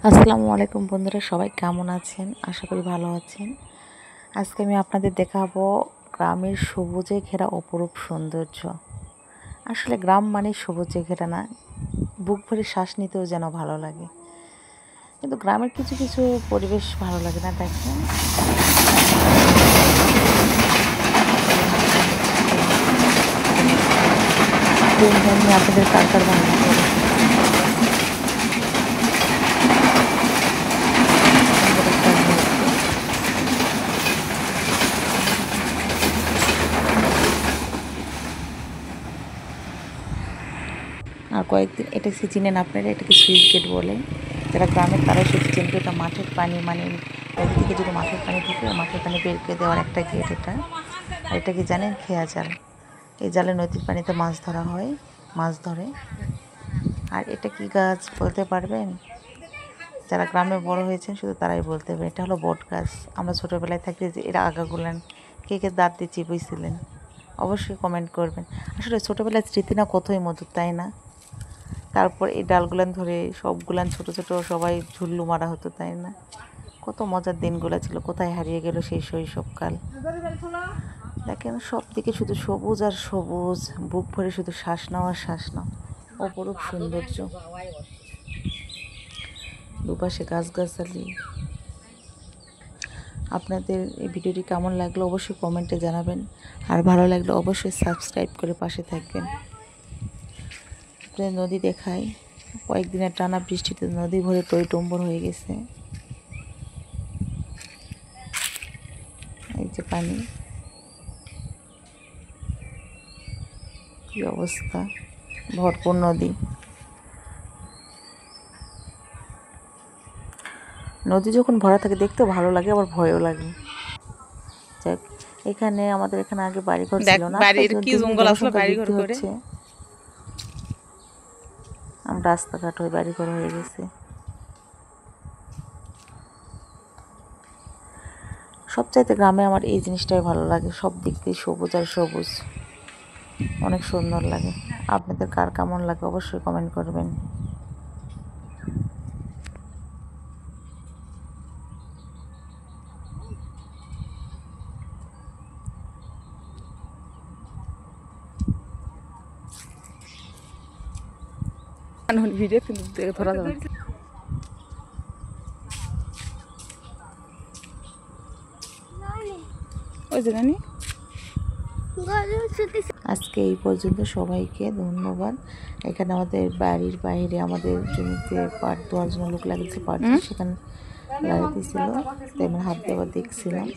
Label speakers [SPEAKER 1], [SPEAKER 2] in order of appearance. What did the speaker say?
[SPEAKER 1] আসসালামু আলাইকুম বন্ধুরা, সবাই কেমন আছেন? আশা করি ভালো আছেন। আজকে আমি আপনাদের দেখাবো গ্রামের সবুজে ঘেরা অপরূপ সৌন্দর্য। আসলে গ্রাম মানে সবুজে ঘেরা না, বুক ভরে শ্বাস নিতেও যেন ভালো লাগে। কিন্তু গ্রামের কিছু কিছু পরিবেশ ভালো লাগে না। দেখেন, আপনাদের কার কার ভালো লাগে? আর কয়েকদিন এটা চিনেন আপনারা, এটাকে সুইচ গেট বলে। যারা গ্রামের তারাই শুধু চিনবে। এটা মাঠের পানি, মানে নদী থেকে যদি মাঠের পানি থাকে, মাঠের পানি বের করে দেওয়ার একটা গেট এটা। আর এটা কি জানেন? খেয়া জাল। এই জালে নদীর পানিতে মাছ ধরা হয়, মাছ ধরে। আর এটা কি গাছ বলতে পারবেন? যারা গ্রামে বড় হয়েছেন শুধু তারাই বলতে পারবে। এটা হলো বট গাছ। আমরা ছোটোবেলায় থাকলে যে এরা আগাগুলান কে কে দাঁত দিয়ে চিবইছিলেন, অবশ্যই কমেন্ট করবেন। আসলে ছোটোবেলার স্মৃতি না কতই মধুর, তাই না? তারপর এই ডালগুলান ধরে সবগুলান ছোট ছোট সবাই ঝুল্লু মারা হতো, তাই না? কত মজার দিনগুলো ছিল, কোথায় হারিয়ে গেল সেই শৈশবকাল। দেখেন, সব দিকে শুধু সবুজ আর সবুজ, বুক ভরে শুধু শ্বাস নাও আর শ্বাস নাও, অপরূপ সৌন্দর্য। দুপাশে গাছগাছালি। আপনাদের এই ভিডিওটি কেমন লাগলো অবশ্যই কমেন্টে জানাবেন। আর ভালো লাগলে অবশ্যই সাবস্ক্রাইব করে পাশে থাকবেন। নদী দেখায়, কয়েকদিনের টানা বৃষ্টিতে নদী ভরে টইটম্বর হয়ে গেছে। এই যে পানি, কি অবস্থা, ভরপুর নদী। নদী যখন ভরা থাকে দেখতেও ভালো লাগে, আবার ভয়ও লাগে। যাক, এখানে আমাদের এখানে আগে বাড়িঘর ছিল না, বৃদ্ধি হচ্ছে, রাস্তাঘাট হয়ে বাড়িঘর হয়ে গেছে। সবচাইতে গ্রামে আমার এই জিনিসটাই ভালো লাগে, সব দিক দিয়ে সবুজ আর সবুজ, অনেক সুন্দর লাগে। আপনাদের কার কেমন লাগে অবশ্যই কমেন্ট করবেন। ভিডিও কিন্তু ধরা যাবে। আজকে এই পর্যন্ত, সবাইকে ধন্যবাদ। এখানে আমাদের বাড়ির বাইরে আমাদের জমিতে পাট দেওয়ার জন্য লোক লাগিয়েছে, পাট সেখানে লাগিয়ে দিয়েছিল, তাই আমি হাত দেওয়া দেখছিলাম।